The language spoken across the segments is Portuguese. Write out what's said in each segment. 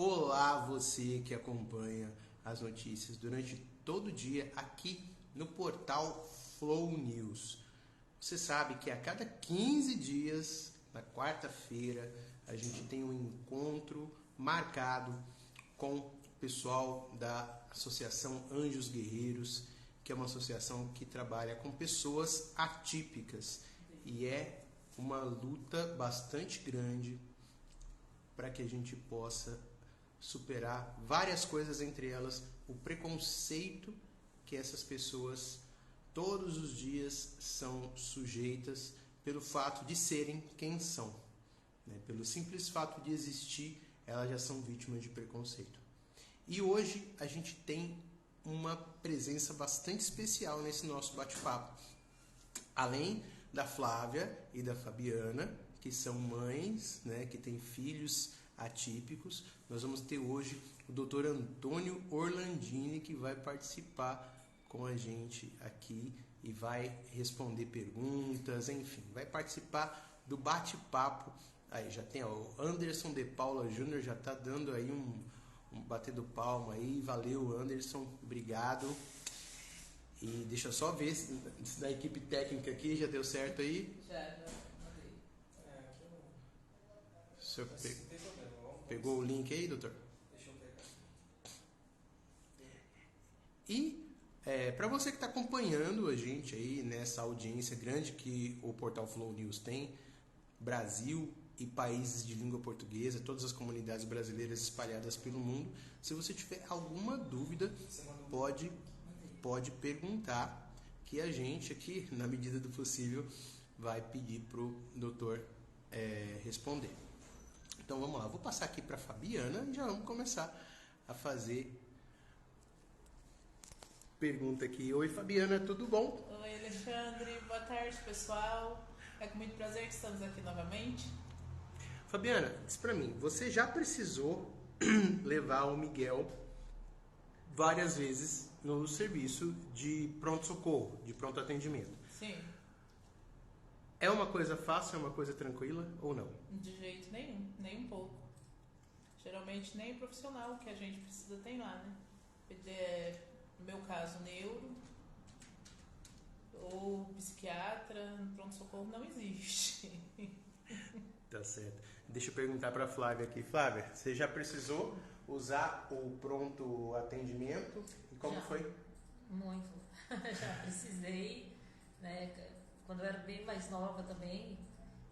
Olá, você que acompanha as notícias durante todo o dia aqui no portal Flow News. Você sabe que a cada 15 dias, na quarta-feira, a gente tem um encontro marcado com o pessoal da Associação Anjos Guerreiros, que é uma associação que trabalha com pessoas atípicas e é uma luta bastante grande para que a gente possa superar várias coisas, entre elas o preconceito que essas pessoas todos os dias são sujeitas pelo fato de serem quem são, né? Pelo simples fato de existir, elas já são vítimas de preconceito. E hoje a gente tem uma presença bastante especial nesse nosso bate-papo. Além da Flávia e da Fabiana, que são mães, né, que têm filhos atípicos, nós vamos ter hoje o Dr. Antônio Orlandini, que vai participar com a gente aqui e vai responder perguntas, enfim, vai participar do bate-papo. Aí já tem o Anderson de Paula Júnior, já está dando aí um batendo palma aí, valeu Anderson, obrigado. E deixa eu só ver se da equipe técnica aqui já deu certo aí. Já. O senhor pegou o link aí, doutor? Deixa eu pegar. E para você que está acompanhando a gente aí nessa audiência grande que o portal Flow News tem, Brasil e países de língua portuguesa, todas as comunidades brasileiras espalhadas pelo mundo, se você tiver alguma dúvida, pode perguntar, que a gente aqui, na medida do possível, vai pedir para o doutor responder. Então vamos lá, vou passar aqui para a Fabiana e já vamos começar a fazer pergunta aqui. Oi Fabiana, tudo bom? Oi Alexandre, boa tarde pessoal. É com muito prazer que estamos aqui novamente. Fabiana, diz para mim, você já precisou levar o Miguel várias vezes no serviço de pronto-socorro, de pronto atendimento. Sim. É uma coisa fácil, é uma coisa tranquila ou não? De jeito nenhum, nem um pouco. Geralmente nem o profissional que a gente precisa tem lá, né? No meu caso, neuro ou psiquiatra, no pronto-socorro não existe. Tá certo. Deixa eu perguntar para a Flávia aqui. Flávia, você já precisou usar o pronto atendimento? E como Já. foi? Muito. Já precisei, né? Quando eu era bem mais nova também,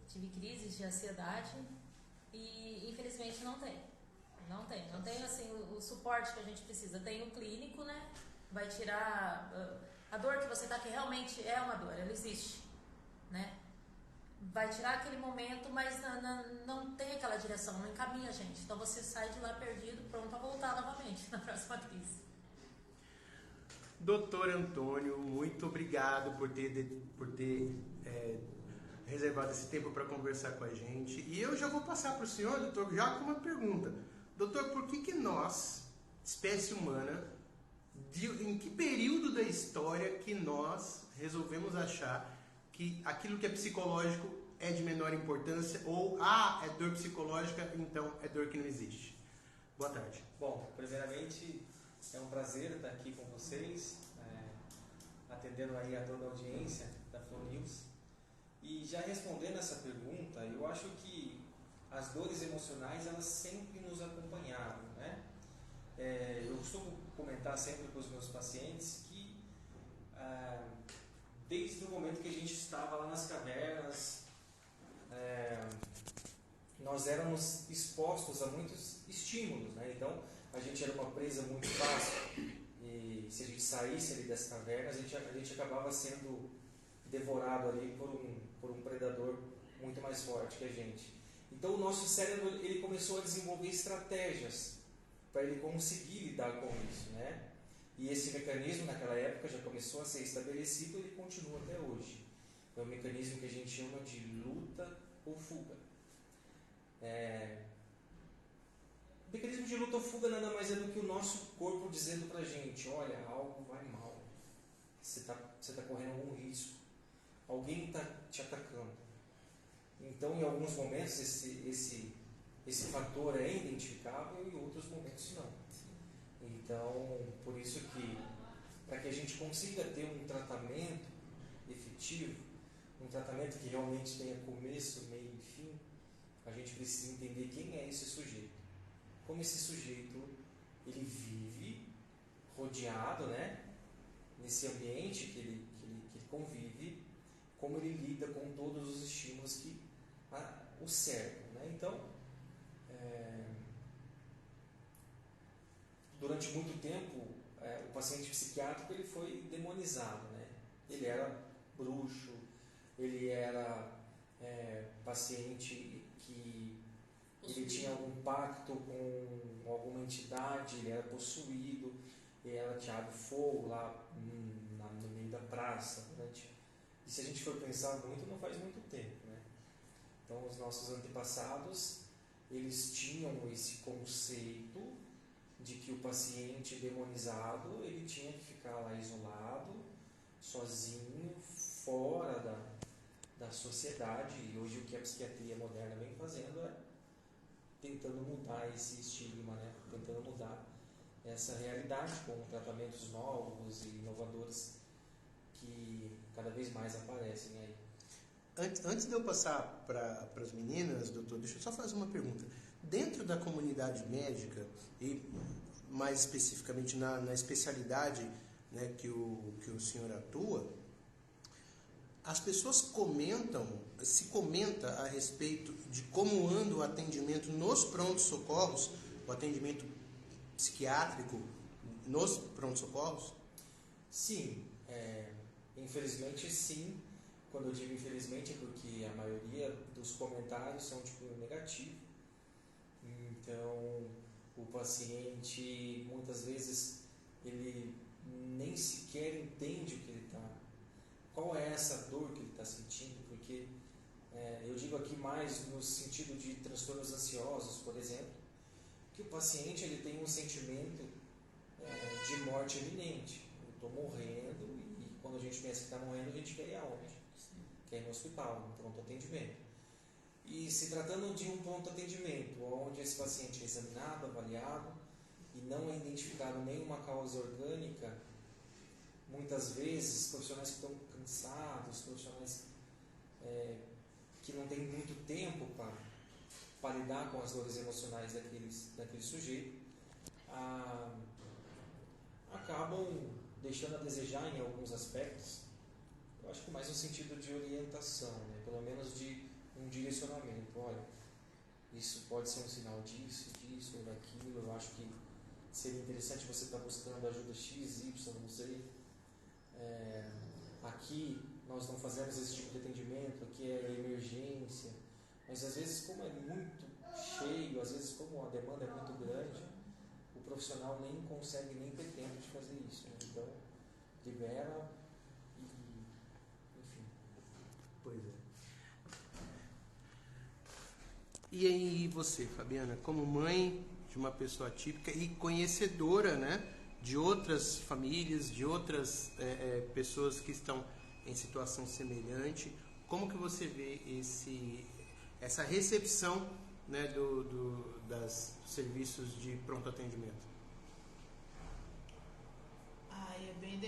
tive crises de ansiedade e infelizmente não tem. Não tem assim o suporte que a gente precisa. Tem o clínico, né? Vai tirar a dor que você tá, que realmente é uma dor, ela existe, né? Vai tirar aquele momento, mas não tem aquela direção, não encaminha a gente. Então você sai de lá perdido, pronto a voltar novamente na próxima crise. Doutor Antônio, muito obrigado por ter reservado esse tempo para conversar com a gente. E eu já vou passar para o senhor, doutor, já com uma pergunta. Doutor, por que nós, espécie humana, em que período da história que nós resolvemos achar que aquilo que é psicológico é de menor importância ou, é dor psicológica, então é dor que não existe? Boa tarde. Bom, primeiramente é um prazer estar aqui com vocês, atendendo aí a toda a audiência da Flow News. E já respondendo essa pergunta, eu acho que as dores emocionais, elas sempre nos acompanharam, né? Eu costumo comentar sempre com os meus pacientes que desde o momento que a gente estava lá nas cavernas, nós éramos expostos a muitos estímulos, né? Então a gente era uma presa muito fácil e se a gente saísse ali das cavernas, a gente acabava sendo devorado ali por um predador muito mais forte que a gente. Então o nosso cérebro, ele começou a desenvolver estratégias para ele conseguir lidar com isso, né? E esse mecanismo naquela época já começou a ser estabelecido e ele continua até hoje. É um mecanismo que a gente chama de luta ou fuga. O mecanismo de luta ou fuga nada mais é do que o nosso corpo dizendo pra gente: olha, algo vai mal, você tá correndo algum risco, alguém está te atacando. Então, em alguns momentos, esse esse fator é identificável e outros momentos não. Então, por isso que, para que a gente consiga ter um tratamento efetivo, um tratamento que realmente tenha começo, meio e fim, a gente precisa entender quem é esse sujeito. Como esse sujeito, ele vive rodeado, né, nesse ambiente que ele convive, como ele lida com todos os estímulos que o cercam, né? Então, durante muito tempo, o paciente psiquiátrico ele foi demonizado, né? Ele era bruxo, ele era paciente que ele tinha algum pacto com alguma entidade, ele era possuído, ele era ateado fogo lá no meio da praça. E se a gente for pensar muito, não faz muito tempo, né? Então, os nossos antepassados, eles tinham esse conceito de que o paciente demonizado, ele tinha que ficar lá isolado, sozinho, fora da sociedade. E hoje o que a psiquiatria moderna vem fazendo é tentando mudar esse estigma, né? Tentando mudar essa realidade com tratamentos novos e inovadores que cada vez mais aparecem aí. Antes de eu passar para as meninas, doutor, deixa eu só fazer uma pergunta. Dentro da comunidade médica, e mais especificamente na especialidade, né, que o senhor atua, as pessoas se comenta a respeito de como anda o atendimento nos prontos-socorros, o atendimento psiquiátrico nos prontos-socorros? Sim, infelizmente sim. Quando eu digo infelizmente é porque a maioria dos comentários são de cunho negativo. Então, o paciente muitas vezes ele nem sequer entende o que ele está, qual é essa dor que ele está sentindo, porque eu digo aqui mais no sentido de transtornos ansiosos, por exemplo, que o paciente ele tem um sentimento de morte iminente. Eu estou morrendo e quando a gente pensa que está morrendo, a gente quer ir aonde? Quer ir no hospital, no pronto atendimento. E se tratando de um pronto atendimento, onde esse paciente é examinado, avaliado e não é identificado nenhuma causa orgânica, muitas vezes profissionais que estão cansados, profissionais que não têm muito tempo para lidar com as dores emocionais daquele sujeito, acabam deixando a desejar em alguns aspectos. Eu acho que mais no sentido de orientação, né? Pelo menos de um direcionamento. Olha, isso pode ser um sinal disso ou daquilo. Eu acho que seria interessante você estar buscando ajuda X, Y, não sei. Aqui nós não fazemos esse tipo de atendimento, aqui é emergência. Mas às vezes, como é muito cheio, às vezes como a demanda é muito grande, o profissional nem consegue nem ter tempo de fazer isso, né? Então, libera e, enfim. Pois é. E aí você, Fabiana, como mãe de uma pessoa atípica e conhecedora, né, de outras famílias, de outras pessoas que estão em situação semelhante, como que você vê essa recepção, né, das serviços de pronto atendimento? É bem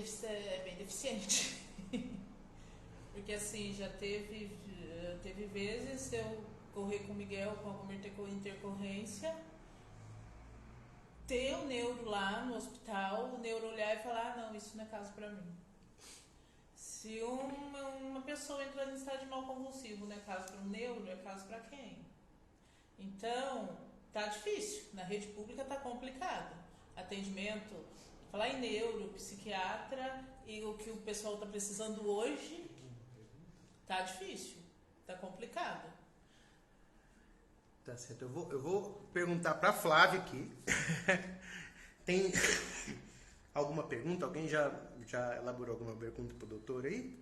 deficiente. Porque assim, já teve vezes eu correr com o Miguel com alguma intercorrência, ter o neuro lá no hospital, o neuro olhar e falar, não, isso não é caso pra mim. Se uma pessoa entrando em estado de mal convulsivo não é caso para um neuro, é caso para quem? Então, tá difícil. Na rede pública tá complicado. Atendimento, falar em neuro, psiquiatra e o que o pessoal tá precisando hoje, tá difícil, tá complicado. Tá certo. Eu vou perguntar para Flávia aqui. Tem alguma pergunta? Alguém já elaborou alguma pergunta para o doutor aí?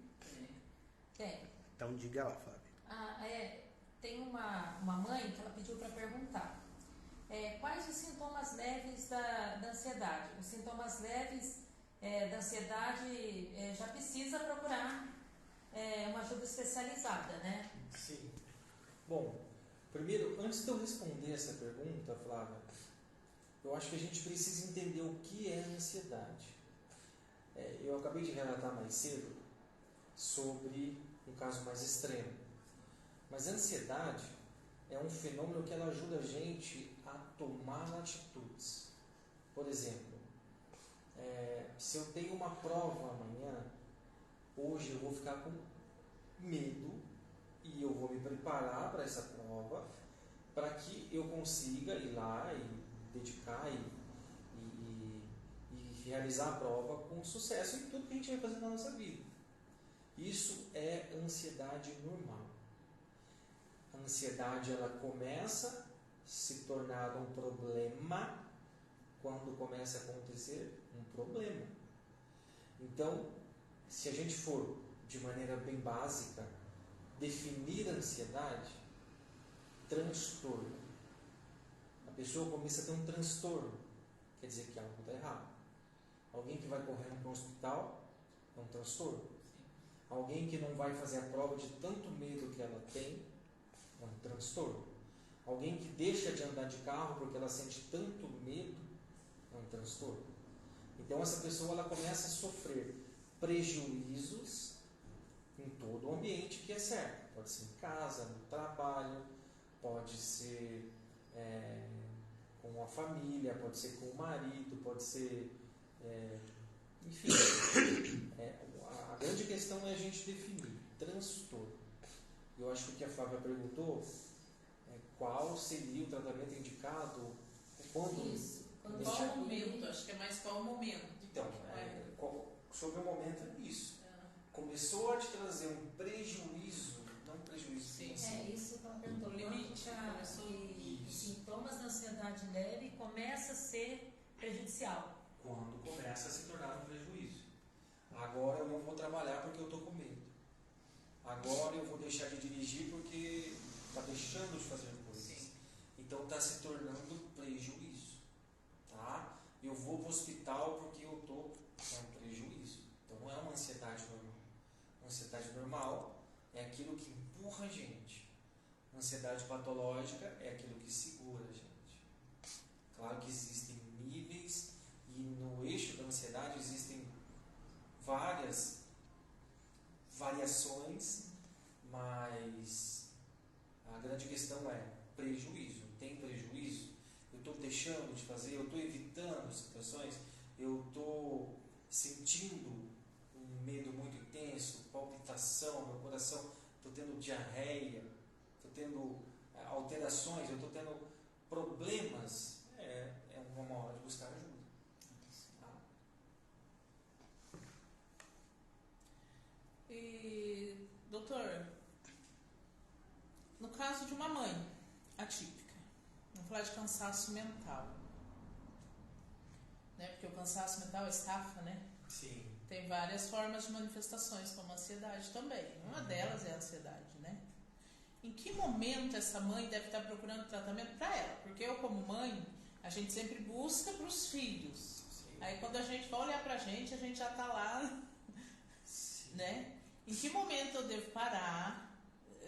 Tem. Então diga lá, Flávia. Tem uma mãe que ela pediu para perguntar. Quais os sintomas leves da ansiedade? Os sintomas leves da ansiedade já precisa procurar uma ajuda especializada, né? Sim. Bom, Primeiro, antes de eu responder essa pergunta, Flávia, eu acho que a gente precisa entender o que é ansiedade. Eu acabei de relatar mais cedo sobre um caso mais extremo. Mas a ansiedade é um fenômeno que ela ajuda a gente a tomar atitudes. Por exemplo, se eu tenho uma prova amanhã, hoje eu vou ficar com medo e eu vou me preparar para essa prova para que eu consiga ir lá e dedicar e realizar a prova com sucesso em tudo que a gente vai fazer na nossa vida. Isso é ansiedade normal. A ansiedade ela começa a se tornar um problema quando começa a acontecer um problema. Então, se a gente for de maneira bem básica definir a ansiedade, transtorno. A pessoa começa a ter um transtorno, quer dizer que algo está errado. Alguém que vai correndo para um hospital é um transtorno. Alguém que não vai fazer a prova de tanto medo que ela tem é um transtorno. Alguém que deixa de andar de carro porque ela sente tanto medo é um transtorno. Então essa pessoa ela começa a sofrer prejuízos em todo o ambiente que é certo. Pode ser em casa, no trabalho, pode ser com a família, pode ser com o marido, pode ser... enfim, a grande questão é a gente definir transtorno. Eu acho que o que a Flávia perguntou é qual seria o tratamento indicado quando... Isso. Quando Qual o momento? Acho que é mais qual o momento. Então, sobre o momento é isso. Começou a te trazer um prejuízo, não um prejuízo, Sim. Isso que ela perguntou. Limite. Quando sintomas da ansiedade leve começa a ser prejudicial. Quando começa a se tornar um prejuízo. Agora eu não vou trabalhar porque eu estou com medo. Agora eu vou deixar de dirigir porque está deixando de fazer coisas. Sim. Então está se tornando prejuízo. Tá? Eu vou para o hospital porque eu estou com um prejuízo. Então não é uma ansiedade normal. Uma ansiedade normal é aquilo que empurra a gente. A ansiedade patológica é aquilo que segura a gente. Claro que existem níveis e no eixo da ansiedade existem várias variações, mas a grande questão é prejuízo. Tem prejuízo? Eu estou deixando de fazer? Eu estou evitando situações? Eu estou sentindo um medo muito intenso, palpitação, meu coração, estou tendo diarreia, estou tendo alterações, eu estou tendo problemas? É uma hora de buscar ajuda. E, doutor, no caso de uma mãe atípica, vamos falar de cansaço mental, né? Porque o cansaço mental é estafa, né? Sim. Tem várias formas de manifestações, como a ansiedade também. Uma delas é a ansiedade, né? Em que momento essa mãe deve estar procurando tratamento para ela? Porque eu, como mãe, a gente sempre busca para os filhos. Sim. Aí quando a gente vai olhar para a gente já está lá, Sim. né? Em que momento eu devo parar?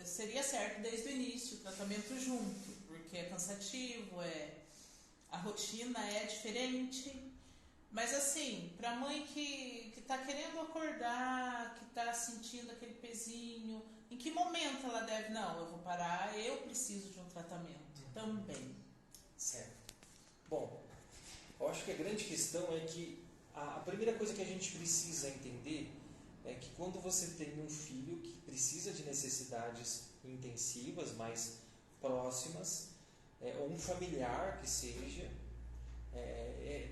Seria certo desde o início, o tratamento junto, porque é cansativo, a rotina é diferente. Mas assim, para a mãe que está querendo acordar, que está sentindo aquele pezinho, em que momento ela deve? Não, eu vou parar, eu preciso de um tratamento também. Certo. Bom, eu acho que a grande questão é que a primeira coisa que a gente precisa entender é que quando você tem um filho que precisa de necessidades intensivas, mais próximas, ou um familiar que seja,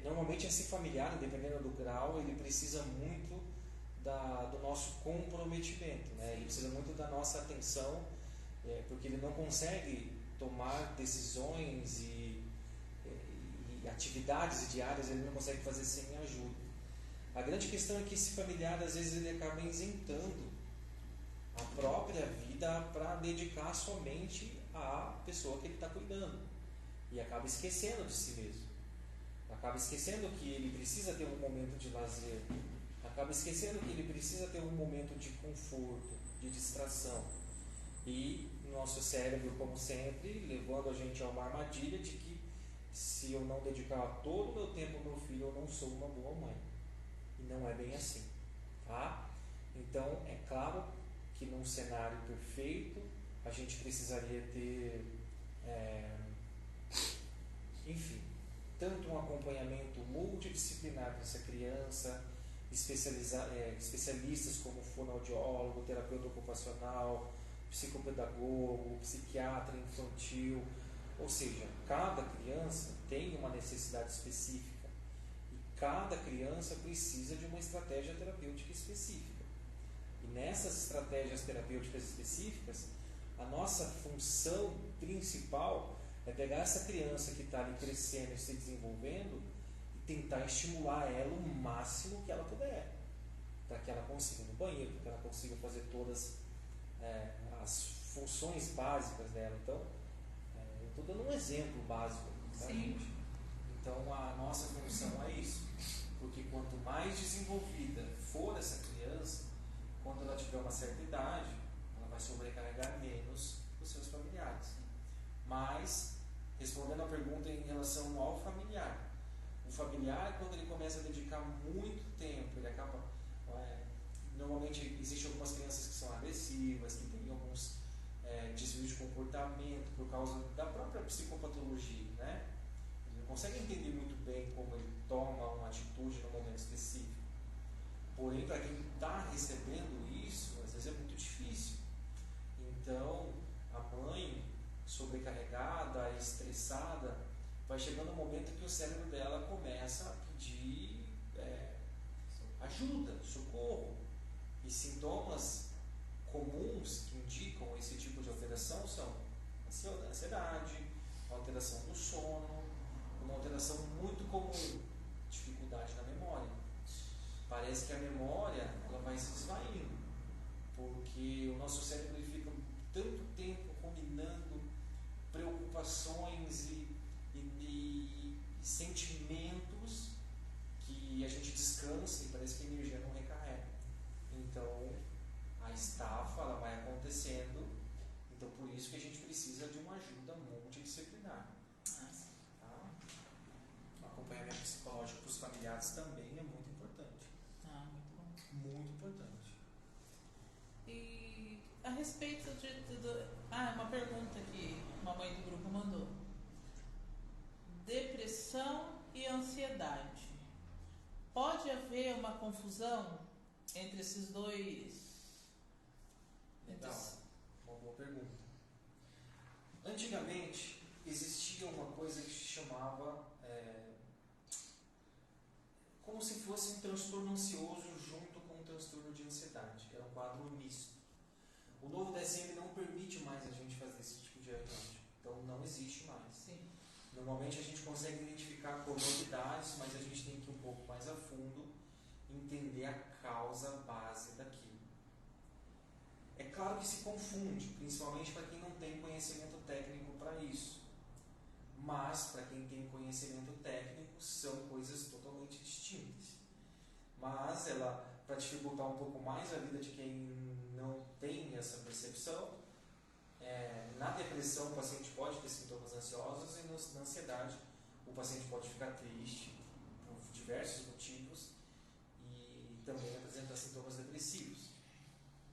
normalmente esse familiar, dependendo do grau, ele precisa muito do nosso comprometimento, né? Ele precisa muito da nossa atenção, porque ele não consegue tomar decisões e atividades diárias, ele não consegue fazer sem ajuda. A grande questão é que esse familiar, às vezes, ele acaba isentando a própria vida para dedicar somente à pessoa que ele está cuidando. E acaba esquecendo de si mesmo. Acaba esquecendo que ele precisa ter um momento de lazer. Acaba esquecendo que ele precisa ter um momento de conforto, de distração. E nosso cérebro, como sempre, levando a gente a uma armadilha de que se eu não dedicar todo o meu tempo ao meu filho, eu não sou uma boa mãe. E não é bem assim, tá? Então, é claro que num cenário perfeito, a gente precisaria ter, enfim, tanto um acompanhamento multidisciplinar para essa criança, especialistas como fonoaudiólogo, terapeuta ocupacional, psicopedagogo, psiquiatra infantil, ou seja, cada criança tem uma necessidade específica e cada criança precisa de uma estratégia terapêutica específica. E nessas estratégias terapêuticas específicas, a nossa função principal é pegar essa criança que está ali crescendo e se desenvolvendo e tentar estimular ela o máximo que ela puder, para que ela consiga ir no banheiro, para que ela consiga fazer todas as funções básicas dela. Então, eu estou dando um exemplo básico, tá, gente? Então, a nossa função é isso, porque quanto mais desenvolvida for essa criança, quando ela tiver uma certa idade, ela vai sobrecarregar menos os seus familiares. Mas, respondendo a pergunta em relação ao familiar, o familiar, quando ele começa a dedicar muito tempo, ele acaba... normalmente, existem algumas crianças que são agressivas, que têm alguns desvios de comportamento por causa da própria psicopatologia, né? Ele não consegue entender muito bem como ele toma uma atitude no momento específico. Porém, para quem está recebendo isso, às vezes é muito difícil. Então, a mãe sobrecarregada, estressada, vai chegando um momento que o cérebro dela começa a pedir ajuda, socorro. E sintomas comuns que indicam esse tipo de alteração são ansiedade, alteração do sono, uma alteração muito comum, dificuldade na memória. Parece que a memória ela vai se esvaindo, porque o nosso cérebro ele fica tanto tempo ruminando preocupações e sentimentos que a gente descansa e parece que a energia não recarrega. Então, a estafa ela vai acontecendo. Então, por isso que a gente precisa de uma ajuda multidisciplinar. Tá? O acompanhamento psicológico para os familiares também é muito importante. Muito bom. Muito importante. E a respeito uma pergunta que uma mãe do grupo mandou. Depressão e ansiedade. Pode haver uma confusão entre esses dois? Legal, uma boa pergunta. Antigamente existia uma coisa que se chamava como se fosse um transtorno ansioso junto com um transtorno de ansiedade, que era um quadro misto. O novo DSM não permite mais a gente fazer esse tipo de diagnóstico, então não existe mais. Sim. Normalmente a gente consegue identificar comorbidades, mas a gente tem que ir um pouco mais a fundo, entender a causa base daquilo. É claro que se confunde, principalmente para quem não tem conhecimento técnico para isso. Mas, para quem tem conhecimento técnico, são coisas totalmente distintas. Mas, para dificultar um pouco mais a vida de quem não tem essa percepção, na depressão o paciente pode ter sintomas ansiosos e na ansiedade o paciente pode ficar triste por diversos motivos e também apresentar sintomas depressivos.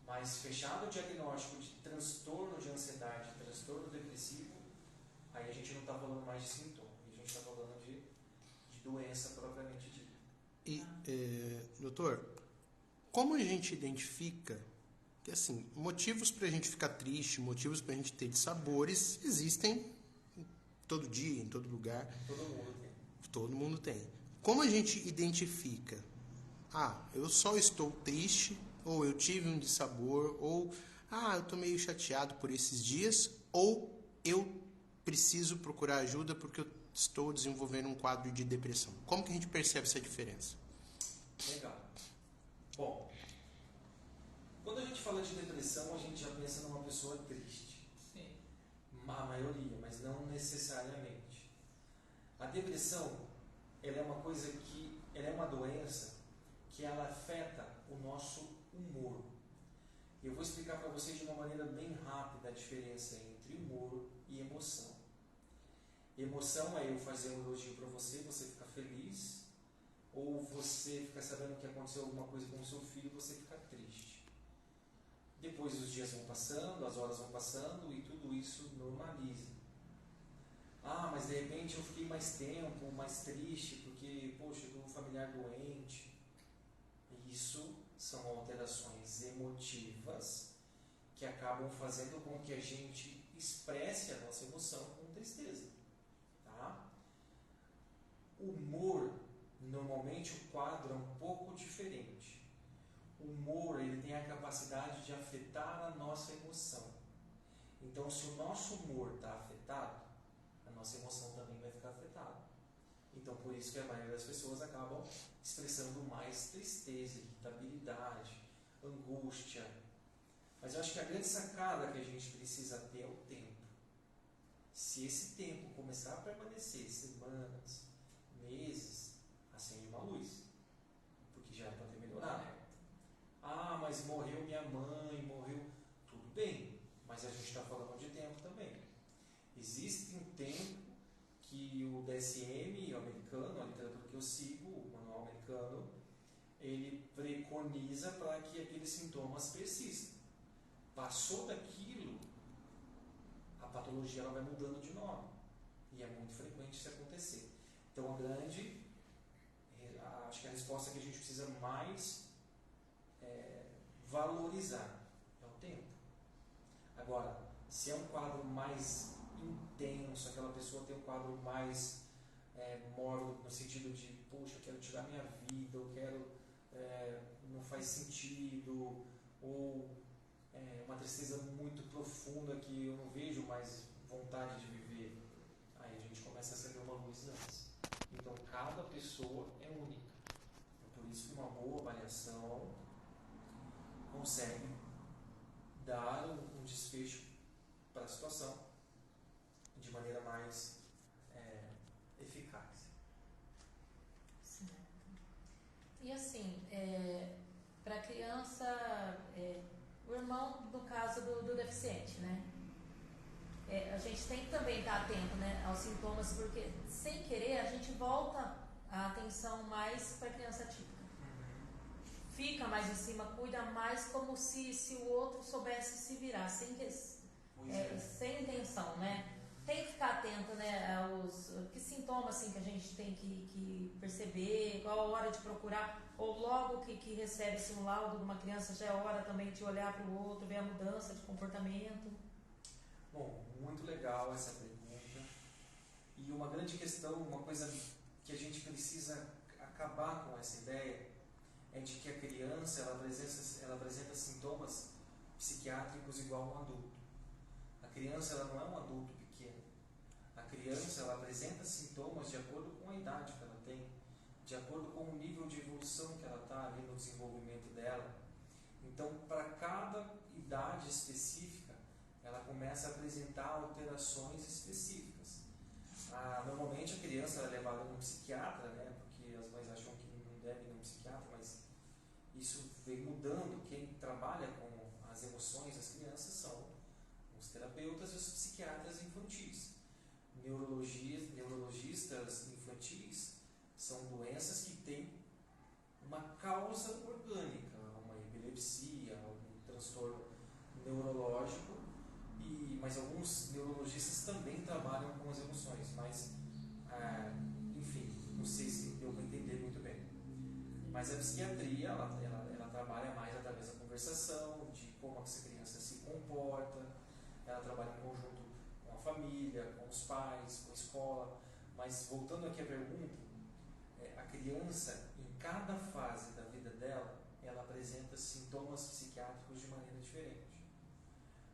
Mas fechado o diagnóstico de transtorno de ansiedade, transtorno depressivo, aí a gente não está falando mais de sintoma, a gente está falando de doença propriamente dita. E, doutor, como a gente identifica que, assim, motivos para a gente ficar triste, motivos para a gente ter dissabores, existem todo dia, em todo lugar. Todo mundo tem. Todo mundo tem. Como a gente identifica? Eu só estou triste, ou eu tive um dissabor, ou eu estou meio chateado por esses dias, ou eu preciso procurar ajuda porque eu estou desenvolvendo um quadro de depressão. Como que a gente percebe essa diferença? Legal. Bom, quando a gente fala de depressão, a gente já pensa numa pessoa triste. Sim. A maioria, mas não necessariamente. A depressão, ela é uma coisa ela é uma doença que ela afeta o nosso humor. Eu vou explicar para vocês de uma maneira bem rápida a diferença entre humor e emoção. Emoção é eu fazer um elogio para você, você ficar feliz, ou você ficar sabendo que aconteceu alguma coisa com o seu filho e você ficar triste. Depois os dias vão passando, as horas vão passando e tudo isso normaliza. Ah, mas de repente eu fiquei mais tempo, mais triste, porque, poxa, eu tenho um familiar doente. Isso são alterações emotivas que acabam fazendo com que a gente expresse a nossa emoção com tristeza. Tá? O humor, normalmente o quadro é um pouco diferente. O humor, ele tem a capacidade de afetar a nossa emoção. Então, se o nosso humor está afetado, a nossa emoção também vai ficar afetada. Então, por isso que a maioria das pessoas acabam expressando mais tristeza, irritabilidade, angústia. Mas eu acho que a grande sacada que a gente precisa ter é o tempo. Se esse tempo começar a permanecer semanas, meses, acende uma luz, porque já é para ter melhorado. Ah, mas morreu minha mãe, morreu... Tudo bem, mas a gente está falando de tempo também. Existe um tempo que o DSM, o americano, a literatura que eu sigo, o manual americano, ele preconiza para que aqueles sintomas persistam. Passou daquilo, a patologia ela vai mudando de nome. E é muito frequente isso acontecer. Então, acho que a resposta que a gente precisa mais valorizar é o tempo. Agora, se é um quadro mais intenso, aquela pessoa tem um quadro mais mórbido, no sentido de, poxa, eu quero tirar minha vida, eu quero, não faz sentido, ou uma tristeza muito profunda que eu não vejo mais vontade de viver, aí a gente começa a acender uma luz antes. Então, cada pessoa é única. É por isso que uma boa avaliação consegue dar um desfecho para a situação de maneira mais eficaz. Sim. E assim, para a criança, o irmão, no caso do deficiente, né? A gente tem que também estar atento, né, aos sintomas, porque sem querer a gente volta a atenção mais para a criança típica. Fica mais em cima, cuida mais como se o outro soubesse se virar, sem intenção, né? Tem que ficar atento, né, aos que sintomas assim, que a gente tem que perceber, qual a hora de procurar, ou logo que recebe-se um laudo de uma criança, já é hora também de olhar para o outro, ver a mudança de comportamento. Bom, muito legal essa pergunta. E uma grande questão, uma coisa que a gente precisa acabar com essa ideia, é de que a criança ela apresenta sintomas psiquiátricos igual a um adulto. A criança ela não é um adulto pequeno. A criança ela apresenta sintomas de acordo com a idade que ela tem, de acordo com o nível de evolução que ela está ali no desenvolvimento dela. Então, para cada idade específica, ela começa a apresentar alterações específicas. Normalmente a criança é levada num psiquiatra, né? Porque as mães acham que não deve ir num psiquiatra, mas isso vem mudando. Quem trabalha com as emoções das crianças são os terapeutas e os psiquiatras infantis. Neurologistas infantis são doenças que têm uma causa orgânica, uma epilepsia, algum transtorno neurológico, mas alguns neurologistas também trabalham com as emoções, mas enfim, não sei se deu para entender muito bem. Mas a psiquiatria, ela trabalha mais através da conversação, de como essa criança se comporta, ela trabalha em conjunto com a família, com os pais, com a escola. Mas voltando aqui à pergunta, a criança, em cada fase da vida dela, ela apresenta sintomas psiquiátricos de maneira diferente.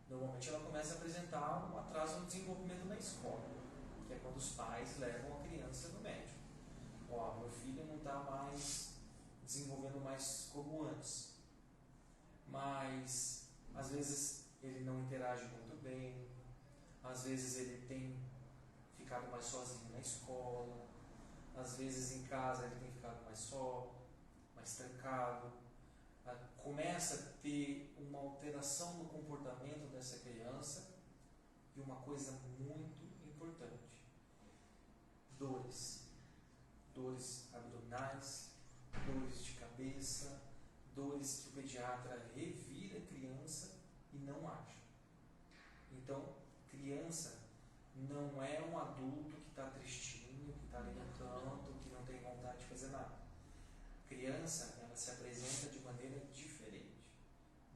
Normalmente ela começa a apresentar um atraso no desenvolvimento na escola, que é quando os pais levam a criança no médico. Meu filho não está mais desenvolvendo mais como antes. Mas, às vezes, ele não interage muito bem, às vezes ele tem ficado mais sozinho na escola, às vezes em casa ele tem ficado mais só, mais trancado, começa a ter uma alteração no comportamento dessa criança e uma coisa muito importante: dores. Dores abdominais, dores de cabeça, dores que o pediatra revira a criança e não acha. Então, criança não é um adulto que está tristinho, que está ali no canto, que não tem vontade de fazer nada. Criança, ela se apresenta de maneira diferente.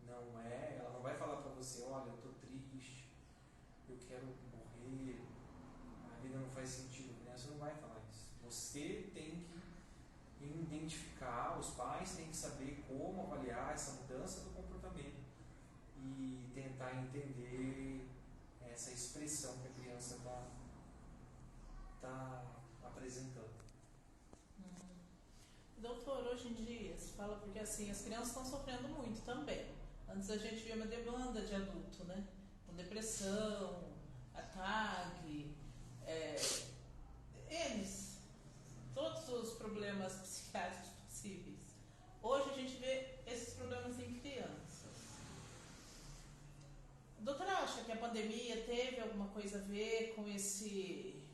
Ela não vai falar para você: olha, eu estou triste, eu quero morrer, a vida não faz sentido. A criança não vai falar isso. Você tem que identificar, os pais têm que saber como avaliar essa mudança do comportamento e tentar entender essa expressão que a criança está apresentando. Doutor, hoje em dia, se fala porque assim, as crianças estão sofrendo muito também. Antes a gente via uma demanda de adulto, né? Com depressão, ataque, todos os problemas psiquiátricos possíveis. Hoje a gente vê esses problemas em crianças. A doutora acha que a pandemia teve alguma coisa a ver com esse...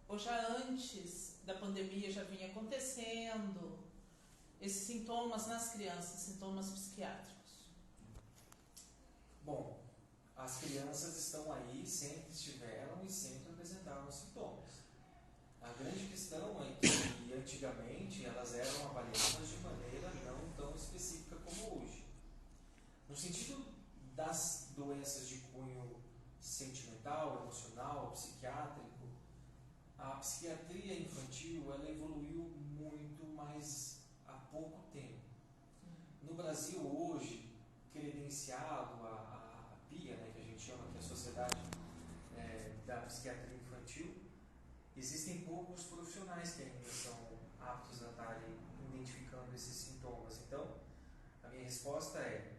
Ou já antes da pandemia já vinha acontecendo esses sintomas nas crianças, sintomas psiquiátricos? Bom, as crianças estão aí, sempre estiveram e sempre apresentaram sintomas. A grande questão é que antigamente elas eram avaliadas de maneira não tão específica como hoje. No sentido das doenças de cunho sentimental, emocional, psiquiátrico, a psiquiatria infantil ela evoluiu muito, mas há pouco tempo. No Brasil hoje, credenciado a PIA, né, que a gente chama que é a Sociedade da Psiquiatria Infantil, existem poucos profissionais que ainda são aptos a estarem identificando esses sintomas. Então, a minha resposta é: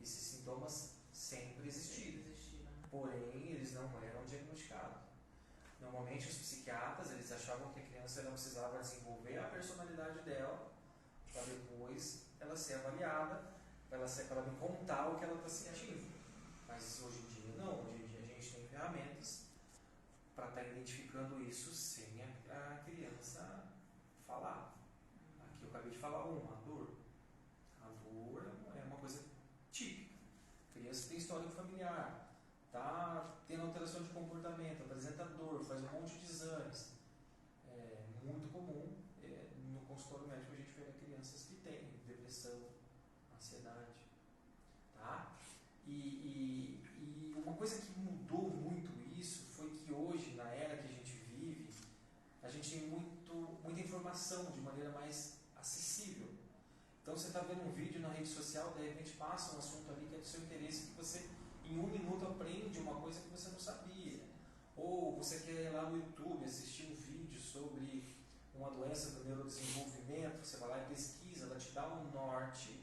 esses sintomas sempre existiram, porém eles não eram diagnosticados. Normalmente os psiquiatras eles achavam que a criança ela precisava desenvolver a personalidade dela para depois ela ser avaliada, para ela me contar o que ela está sentindo. Mas hoje em dia não, hoje em dia a gente tem ferramentas para estar identificando isso sem a criança falar. Aqui eu acabei de falar a dor. A dor é uma coisa típica. A criança tem histórico familiar, está tendo alteração de comportamento, apresenta dor, faz um monte de exames. É muito comum no consultório médico a gente ver crianças que têm depressão, ansiedade. Tá? E uma coisa que mudou muito isso foi que hoje, na era que a gente vive, a gente tem muita informação de maneira mais acessível. Então você está vendo um vídeo na rede social, de repente passa um assunto ali que é do seu interesse, que você em 1 minuto aprende uma coisa que você não sabia. Ou você quer ir lá no YouTube assistir um vídeo sobre uma doença do neurodesenvolvimento, você vai lá e pesquisa, ela te dá um norte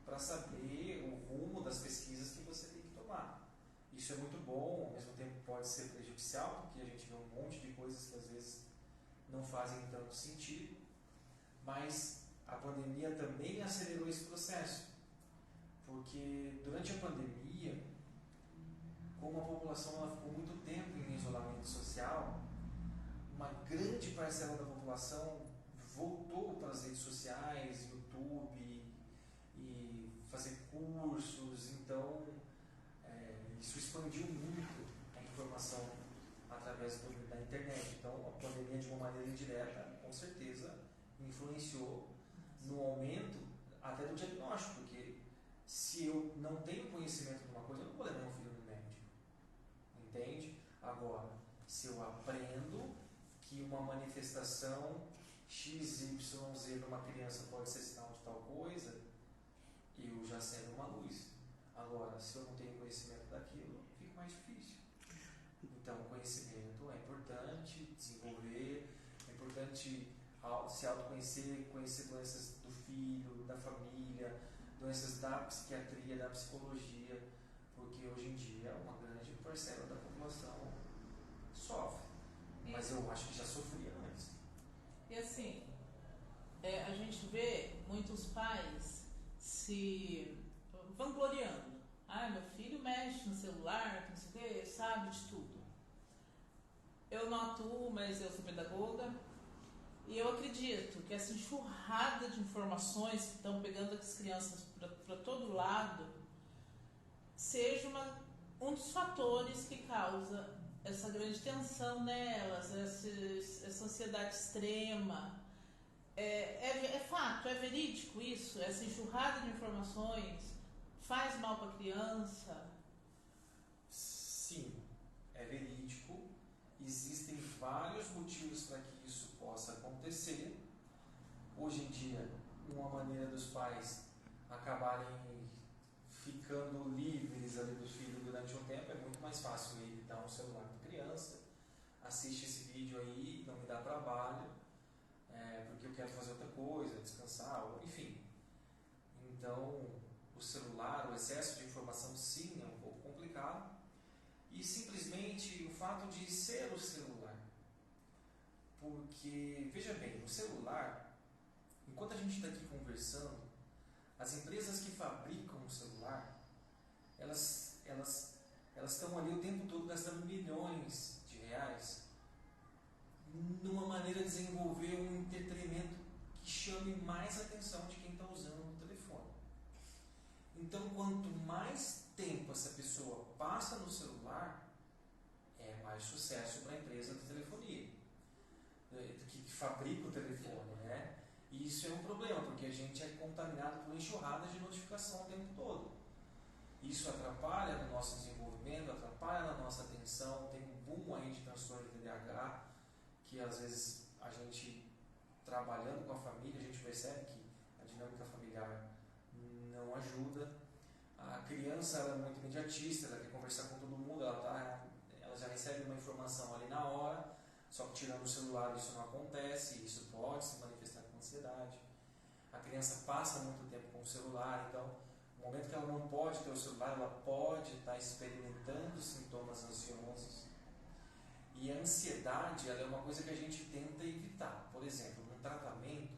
para saber o rumo das pesquisas que você tem que tomar. Isso é muito bom, ao mesmo tempo pode ser prejudicial, porque a gente vê um monte de coisas que às vezes não fazem tanto sentido, mas a pandemia também acelerou esse processo, porque durante a pandemia, como a população ela ficou muito tempo em isolamento social, uma grande parcela da população voltou para as redes sociais, YouTube, e fazer cursos. Então isso expandiu muito a informação através da internet. Então a pandemia, de uma maneira indireta, com certeza influenciou no aumento até do diagnóstico, porque se eu não tenho conhecimento de uma coisa, eu não vou levar meu filho no médico. Entende? Agora, se eu aprendo que uma manifestação XYZ numa criança pode ser sinal de tal coisa, eu já acendo uma luz. Agora, se eu não tenho conhecimento daquilo, fica mais difícil. Então, o conhecimento é importante, desenvolver, é importante se autoconhecer, conhecer doenças do filho, da família, doenças da psiquiatria, da psicologia, porque hoje em dia uma grande parcela da população sofre. Mas eu acho que já sofria antes. E assim, a gente vê muitos pais se mas eu sou pedagoga. E eu acredito que essa enxurrada de informações que estão pegando as crianças para todo lado seja um dos fatores que causa essa grande tensão nelas, essa ansiedade extrema. É fato, é verídico isso? Essa enxurrada de informações faz mal para a criança? Sim, é verídico. Existem vários motivos para que isso possa acontecer. Hoje em dia, uma maneira dos pais acabarem ficando livres ali do filho durante um tempo, é muito mais fácil ele dar um celular para a criança, assiste esse vídeo aí, não me dá trabalho, porque eu quero fazer outra coisa, descansar, ou, enfim. Então, o celular, o excesso de informação, sim, é um pouco complicado. E simplesmente o fato de ser o celular. Porque, veja bem, o celular, enquanto a gente está aqui conversando, as empresas que fabricam o celular, elas estão ali o tempo todo gastando milhões de reais numa maneira de desenvolver um entretenimento que chame mais a atenção de quem está usando o telefone. Então, quanto mais tempo essa pessoa passa no celular, é mais sucesso para a empresa de telefonia, que fabrica o telefone, né? E isso é um problema, porque a gente é contaminado por enxurradas de notificação o tempo todo. Isso atrapalha no nosso desenvolvimento, atrapalha na nossa atenção, tem um boom aí de transtorno de TDAH, que às vezes a gente, trabalhando com a família, a gente percebe que a dinâmica familiar não ajuda. A criança ela é muito imediatista, ela quer conversar com todo mundo, ela já recebe uma informação ali na hora, só que tirando o celular isso não acontece, isso pode se manifestar com ansiedade. A criança passa muito tempo com o celular, então no momento que ela não pode ter o celular, ela pode estar experimentando sintomas ansiosos. E a ansiedade ela é uma coisa que a gente tenta evitar. Por exemplo, no tratamento,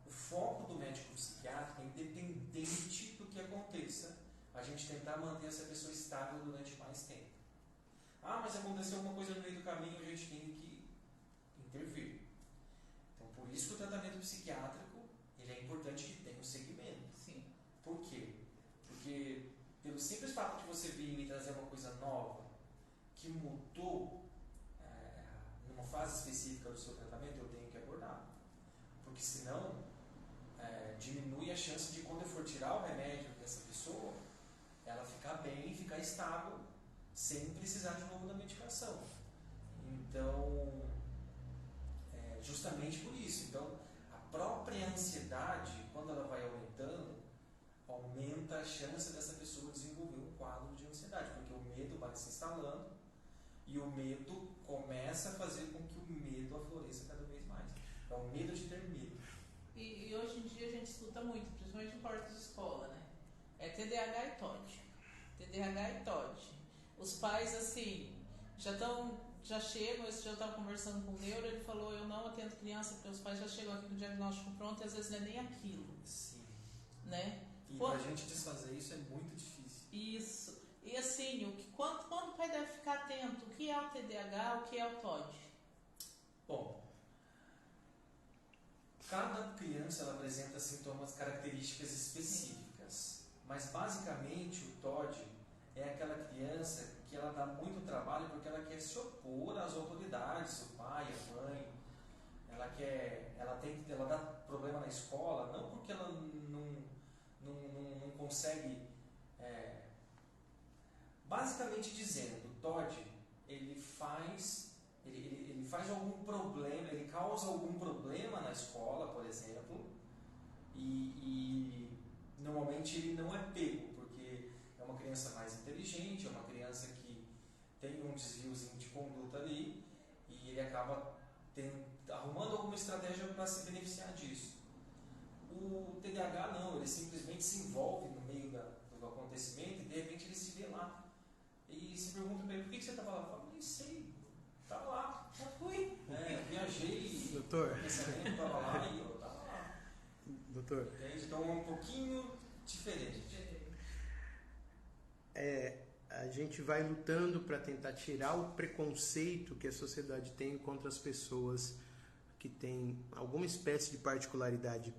o foco do médico psiquiátrico é independente do que aconteça, a gente tentar manter essa pessoa estável durante mais tempo. Ah, mas aconteceu alguma coisa no meio do caminho, a gente tem que intervir. Então, por isso que o tratamento psiquiátrico ele é importante que tenha um segmento. Sim. Por quê? Porque pelo simples fato de você vir me trazer uma coisa nova, que mudou numa fase específica do seu tratamento, eu tenho que abordar. Porque senão, diminui a chance de quando eu for tirar o remédio dessa pessoa, ela ficar bem, ficar estável, sem precisar de novo da medicação. Então, justamente por isso. Então, a própria ansiedade, quando ela vai aumentando, aumenta a chance dessa pessoa desenvolver um quadro de ansiedade, porque o medo vai se instalando e o medo começa a fazer com que o medo afloreça cada vez mais. É o medo de ter medo. E hoje em dia a gente escuta muito, principalmente em portas de escola, né? É TDAH e TOD. TDAH e TOD. Os pais, assim, já chegam, esse dia eu estava conversando com o neuro, ele falou, eu não atendo criança, porque os pais já chegam aqui com o diagnóstico pronto e às vezes não é nem aquilo. Sim. Né? E pra gente desfazer isso é muito difícil. Isso. E assim, quando o pai deve ficar atento, o que é o TDAH, o que é o TOD? Bom, cada criança ela apresenta sintomas, características específicas, mas basicamente o TOD é aquela criança que ela dá muito trabalho porque ela quer se opor às autoridades, o pai, a mãe, ela dá problema na escola, não porque ela não consegue, basicamente dizendo, o TOD ele faz algum problema, ele causa algum problema na escola, por exemplo, e normalmente ele não é pego, porque é uma criança mais inteligente, é uma criança que tem um desviozinho de conduta ali, e ele acaba arrumando alguma estratégia para se beneficiar disso. O TDAH não, ele simplesmente se envolve no meio do acontecimento e de repente ele se vê lá. E se pergunta para ele, por que você estava lá? Eu falo, nem sei, estava lá, já fui. Viajei, doutor, o pensamento estava lá e eu estava lá. Doutor. Então é um pouquinho diferente. a gente vai lutando para tentar tirar o preconceito que a sociedade tem contra as pessoas que têm alguma espécie de particularidade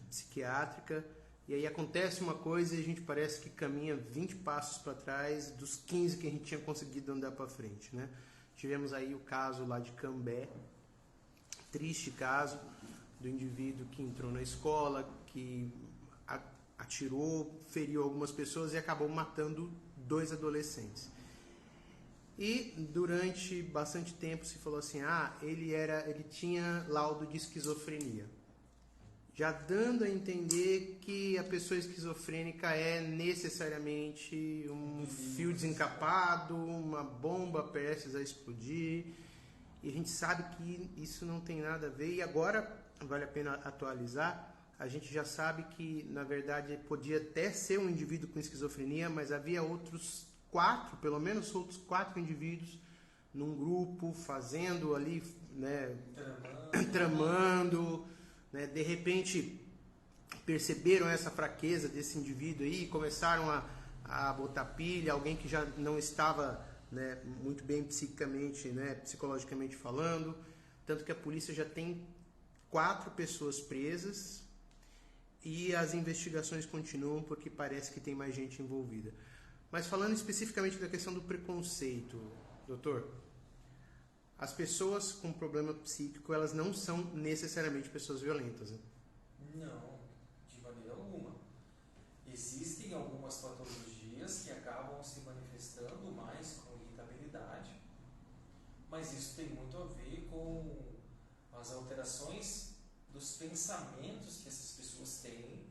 psiquiátrica, e aí acontece uma coisa e a gente parece que caminha 20 passos para trás dos 15 que a gente tinha conseguido andar para frente, né? Tivemos aí o caso lá de Cambé, triste caso do indivíduo que entrou na escola, que atirou, feriu algumas pessoas e acabou matando 2 adolescentes. E durante bastante tempo se falou assim, ele tinha laudo de esquizofrenia, já dando a entender que a pessoa esquizofrênica é necessariamente um fio desencapado, uma bomba prestes a explodir, e a gente sabe que isso não tem nada a ver, e agora vale a pena atualizar. A gente já sabe que, na verdade, podia até ser um indivíduo com esquizofrenia, mas havia pelo menos outros 4 indivíduos num grupo, fazendo ali, né, tramando, né, de repente perceberam essa fraqueza desse indivíduo aí e começaram a botar pilha, alguém que já não estava, né, muito bem psiquicamente, né, psicologicamente falando, tanto que a polícia já tem 4 pessoas presas, e as investigações continuam porque parece que tem mais gente envolvida. Mas falando especificamente da questão do preconceito, doutor, as pessoas com problema psíquico, elas não são necessariamente pessoas violentas, né? Não, de maneira alguma. Existem algumas patologias que acabam se manifestando mais com irritabilidade, mas isso tem muito a ver com as alterações dos pensamentos que essas pessoas têm,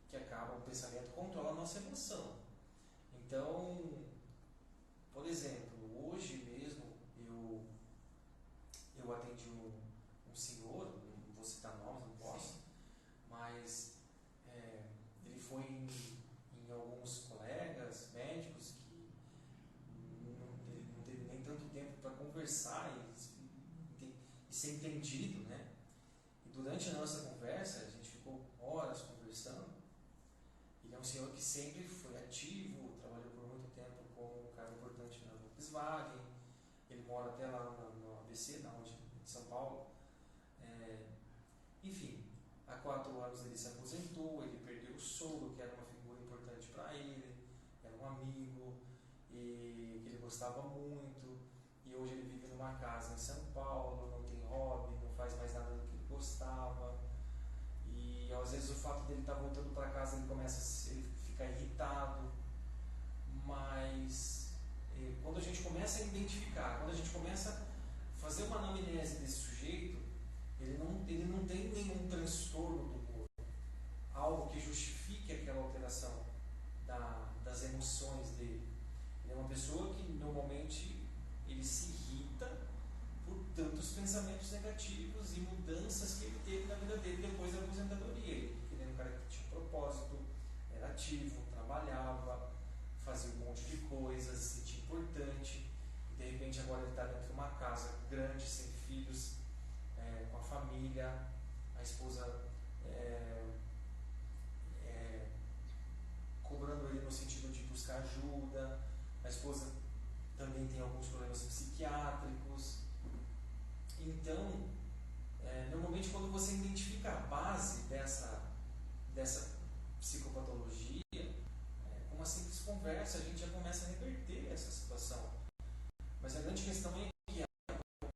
que acabam, o pensamento controla a nossa emoção. Então, por exemplo, hoje mesmo eu atendi um senhor, não vou citar nomes, não posso, mas ele foi em alguns colegas médicos que ele não teve nem tanto tempo para conversar e ser entendido, né? Durante a nossa conversa, a gente ficou horas conversando. Ele é um senhor que sempre foi ativo, trabalhou por muito tempo com um cargo importante na Volkswagen. Ele mora até lá no ABC, em São Paulo. Enfim, há 4 anos ele se aposentou, ele perdeu o sogro, que era uma figura importante para ele, era um amigo, e ele gostava muito. E hoje ele vive numa casa em São Paulo, não tem hobby, não faz mais nada do que ele gostava, e às vezes o fato dele estar voltando para casa ele fica irritado, mas quando a gente começa a identificar, quando a gente começa a fazer uma anamnese desse sujeito, ele não tem nenhum transtorno do humor, algo que justifique aquela alteração das emoções dele. Ele é uma pessoa que normalmente ele se irrita por tantos pensamentos negativos e mudanças que ele teve na vida dele depois da aposentadoria. Ele era um cara que tinha propósito, era ativo, trabalhava, fazia um monte de coisas, se sentia importante, e de repente agora ele está dentro de uma casa grande, sem filhos, com a família, a esposa cobrando ele no sentido de buscar ajuda, a esposa também tem alguns problemas psiquiátricos. Então, normalmente quando você identifica a base dessa psicopatologia, com uma simples conversa a gente já começa a reverter essa situação. Mas a grande questão é que a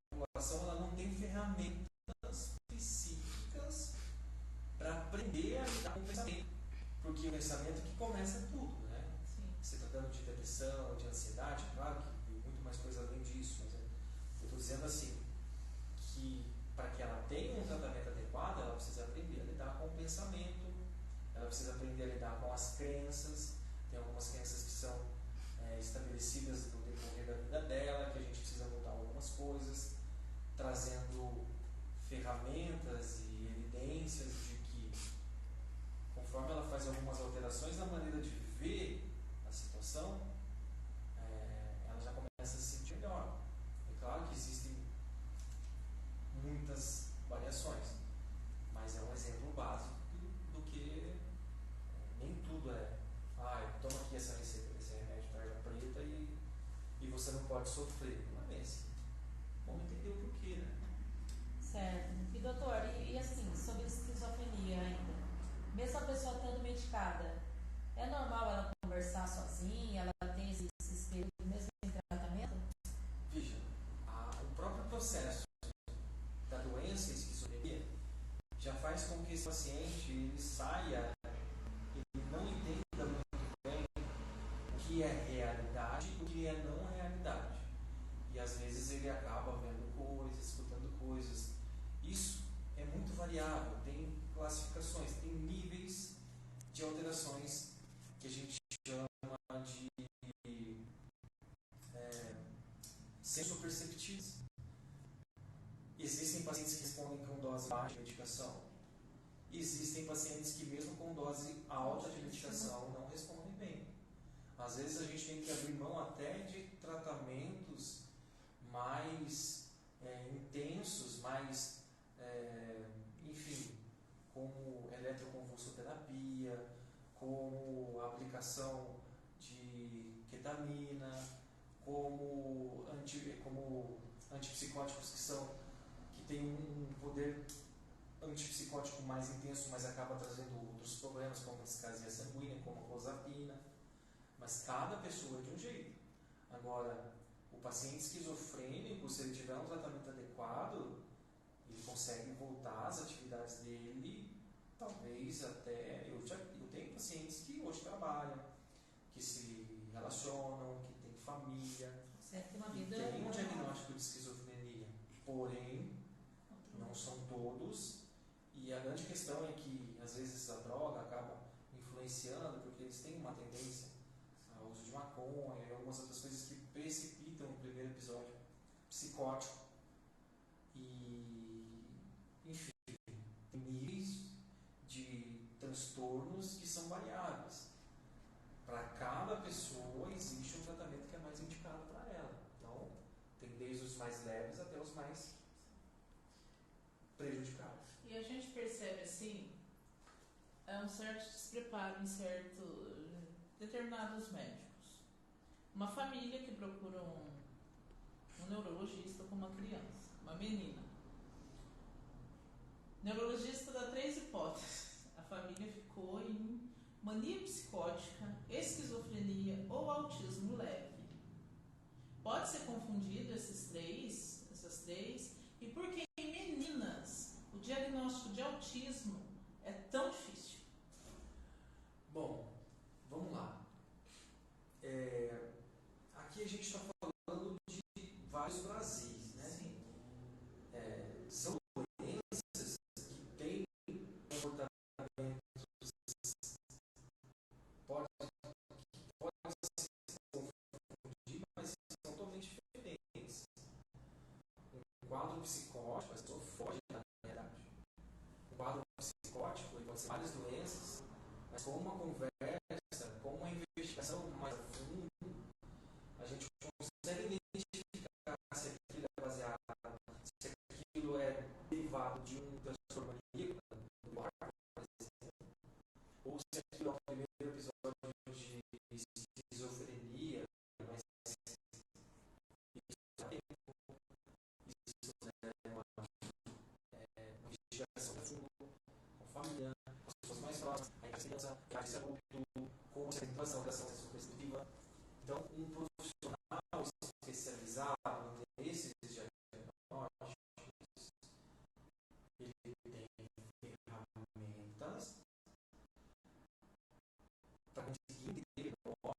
população ela não tem ferramentas psíquicas para aprender a lidar com o pensamento, porque o pensamento que começa tudo, né? Sim. Você está dando de depressão, de ansiedade, claro que tem muito mais coisa além disso, mas eu estou dizendo assim, que para que ela tenha um tratamento adequado, ela precisa aprender a lidar com o pensamento, ela precisa aprender a lidar com as crenças. Tem algumas crenças que são estabelecidas no decorrer da vida dela, que a gente precisa mudar algumas coisas, trazendo ferramentas e evidências de que, conforme ela faz algumas alterações na maneira de ver a situação, ela já começa a se sentir melhor. É claro que existem muitas variações, mas é um exemplo básico do que nem tudo toma aqui essa receita desse remédio tarja preta e faz com que esse paciente ele saia e não entenda muito bem o que é realidade e o que é não realidade. E às vezes ele acaba vendo coisas, escutando coisas. Isso é muito variável, tem classificações, tem níveis de alterações que a gente chama de sensoperceptivas. Existem pacientes que respondem com dose baixa de medicação. Existem pacientes que mesmo com dose alta de medicação não respondem bem. Às vezes a gente tem que abrir mão até de tratamentos mais intensos, mais, enfim, como eletroconvulsoterapia, como aplicação de ketamina, como antipsicóticos que têm um poder antipsicótico mais intenso, mas acaba trazendo outros problemas, como a discasia sanguínea, como a clozapina. Mas cada pessoa é de um jeito. Agora, o paciente esquizofrênico, se ele tiver um tratamento adequado, ele consegue voltar às atividades dele, talvez até... Eu tenho pacientes que hoje trabalham, que se relacionam, que têm família, Certo, uma e vida tem um diagnóstico de esquizofrenia, porém, não são todos, e a grande questão é que, às vezes, a droga acaba influenciando, porque eles têm uma tendência ao uso de maconha e algumas outras coisas que precipitam o primeiro episódio psicótico. E, enfim, tem níveis de transtornos que são variáveis. Para cada pessoa existe um tratamento que é mais indicado para ela. Então, tem desde os mais leves até os mais prejudicados. E a gente percebe assim, um certo despreparo em determinados médicos. Uma família que procura um neurologista com uma criança, uma menina. O neurologista dá 3 hipóteses. A família ficou em mania psicótica, esquizofrenia ou autismo leve. Pode ser confundido essas três, e por que em meninas o diagnóstico de autismo é tão difícil? Bom, vamos lá. Aqui a gente está falando de vários Brasis, né? Sim. São doenças que têm comportamentos podem se confundir, mas são totalmente diferentes. Um quadro psicótico, a pessoa foge da realidade. Um quadro psicótico ele pode ser várias doenças, mas com uma conversa, com uma investigação mais a fundo, a gente consegue identificar se aquilo é baseado, se aquilo é derivado de um transtorno maníaco, por exemplo, ou se aquilo é o primeiro episódio de esquizofrenia, mas isso é uma investigação a fundo, com família, com as pessoas mais próximas, a criança, a criança adulto, com a situação da ação perspectiva. Então, um profissional especializado nesses diagnósticos, ele tem ferramentas para conseguir entender melhor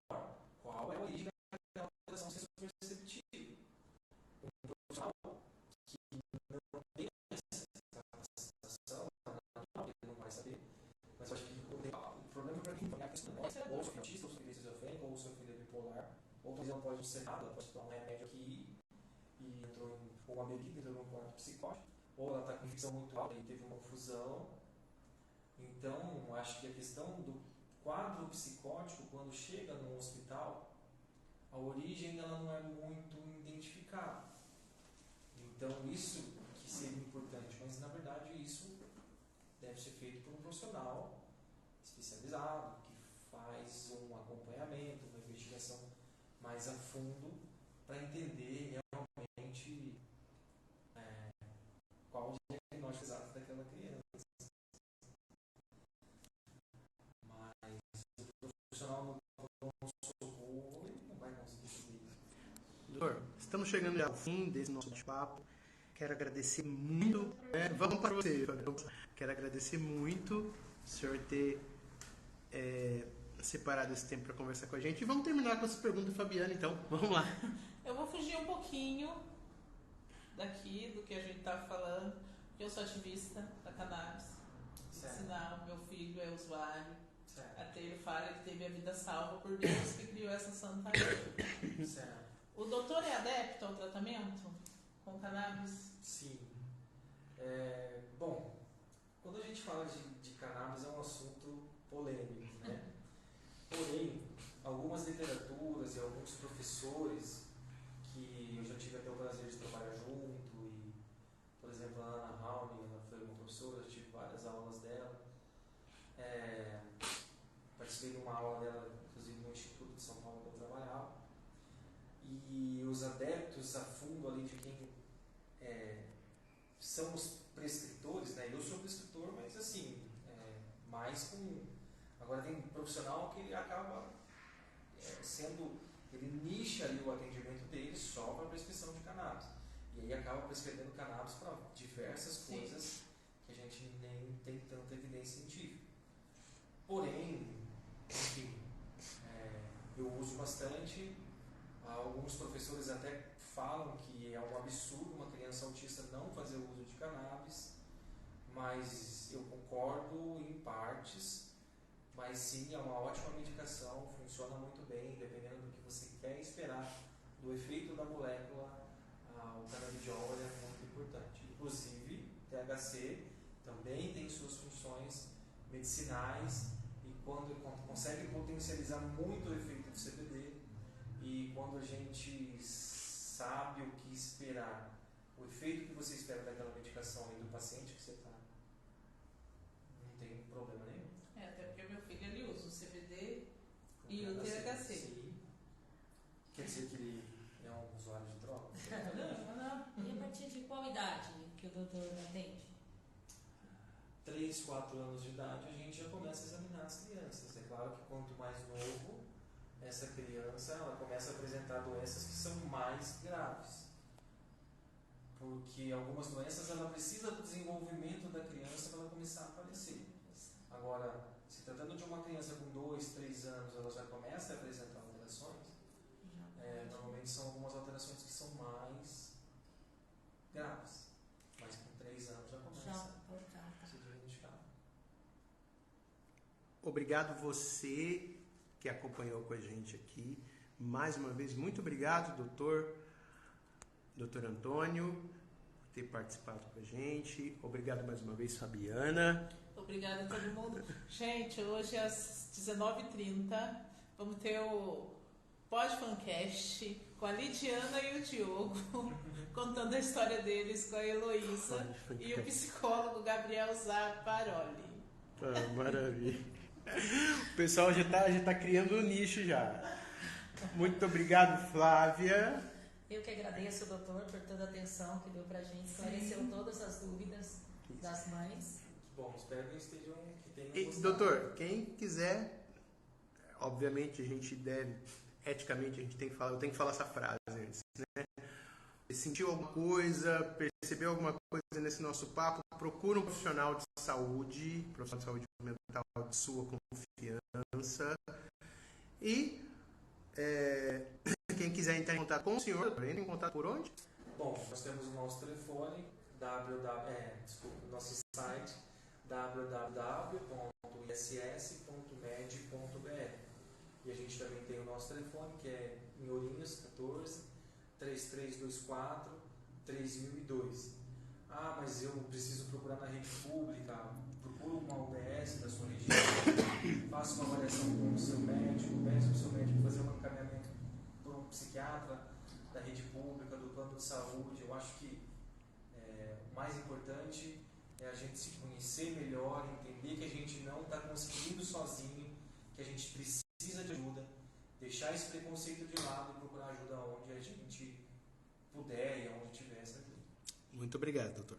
qual é a origem daquela alteração sensoperceptiva. Um profissional que não tem essa capacitação, ele não vai saber, mas eu acho que o problema para mim é a questão ou sou autista, ou sou esquizofrênico, ou sou bipolar, ou talvez não pode ser nada, pode tomar um remédio aqui e entrou com uma bebida, entrou num quadro psicótico, ou ela está com infecção muito alta e teve uma fusão. Então, acho que a questão do quadro psicótico, quando chega no hospital, a origem ela não é muito identificada. Então, isso que seria importante, mas na verdade isso deve ser feito por um profissional especializado, que faz um acompanhamento, uma investigação mais a fundo para entender realmente qual o diagnóstico exato daquela criança. Mas o profissional no pronto-socorro não vai conseguir fazer isso. Doutor, estamos chegando ao fim desse nosso bate-papo Quero agradecer muito. Vamos para você, Fabiano. Quero agradecer muito o senhor ter separado esse tempo para conversar com a gente. E vamos terminar com essa pergunta, Fabiana, então. Vamos lá. Eu vou fugir um pouquinho daqui do que a gente estava falando, porque eu sou ativista da cannabis. Sinal, meu filho é usuário. Certo. Até ele fala que teve a vida salva por Deus que criou essa santa lei. Certo. O doutor é adepto ao tratamento com cannabis? Sim. Bom, quando a gente fala de cannabis é um assunto polêmico, né? Porém, algumas literaturas e alguns professores que eu já tive até o prazer de trabalhar junto, e, por exemplo, a Ana Rauni, ela foi uma professora, eu tive várias aulas dela. Participei de uma aula dela, inclusive no Instituto de São Paulo que eu trabalhava. E os adeptos a fundo ali de quem são os prescritores, né? Eu sou prescritor, mas assim, mais com... Agora tem um profissional que ele acaba ele nicha ali o atendimento dele só para prescrição de cannabis. E aí acaba prescrevendo cannabis para diversas coisas que a gente nem tem tanta evidência científica. Porém, enfim, eu uso bastante. Alguns professores até falam que é um absurdo uma criança autista não fazer uso de cannabis, mas eu concordo em partes, mas sim, é uma ótima medicação, funciona muito bem, dependendo do que você quer esperar do efeito da molécula, o canabidiol é muito importante. Inclusive, THC também tem suas funções medicinais e quando consegue potencializar muito o efeito do CBD. E quando a gente sabe o que esperar, o efeito que você espera daquela medicação e do paciente que você está, não tem problema nenhum. Até porque meu filho ele usa o CBD e o THC. Sim. Quer dizer que ele é um usuário de droga? Não. E a partir de qual idade que o doutor atende? 3, 4 anos de idade a gente já começa a examinar as crianças. É claro que quanto mais novo essa criança, ela começa a apresentar doenças que são mais graves. Porque algumas doenças ela precisa do desenvolvimento da criança para ela começar a aparecer. Agora, se tratando de uma criança com 2, 3 anos, ela já começa a apresentar alterações. Normalmente são algumas alterações que são mais graves. Mas com 3 anos já começa a se diagnosticar. Obrigado você que acompanhou com a gente aqui. Mais uma vez, muito obrigado, doutor Antônio, por ter participado com a gente. Obrigado mais uma vez, Fabiana. Obrigada a todo mundo. Gente, hoje às 19h30 vamos ter o Podfancast com a Lidiana e o Diogo contando a história deles com a Heloísa e o psicólogo Gabriel Zaparoli. Maravilha. O pessoal já tá criando um nicho já. Muito obrigado, Flávia. Eu que agradeço, doutor, por toda a atenção que deu pra gente, esclareceu todas as dúvidas das mães. Bom, espero que estejam, que tenham gostado. Doutor, quem quiser, obviamente a gente deve, eticamente a gente tem que falar, eu tenho que falar essa frase antes, né? Sentiu alguma coisa, percebeu alguma coisa nesse nosso papo, procura um profissional de saúde mental de sua confiança. E quem quiser entrar em contato com o senhor, entra em contato por onde? Bom, nós temos o nosso telefone, nosso site www.iss.med.br. E a gente também tem o nosso telefone, que é em Ourinhos, 14 3324 3002. Ah, mas eu preciso procurar na rede pública. Procura uma UBS da sua região, faça uma avaliação com o seu médico, peça para o seu médico fazer um encaminhamento por um psiquiatra da rede pública, do plano de saúde. Eu acho que o mais importante é a gente se conhecer melhor, entender que a gente não está conseguindo sozinho, que a gente precisa de ajuda, deixar esse preconceito de lado e procurar ajuda onde a gente puder e onde tiver essa ajuda. Muito obrigado, doutor.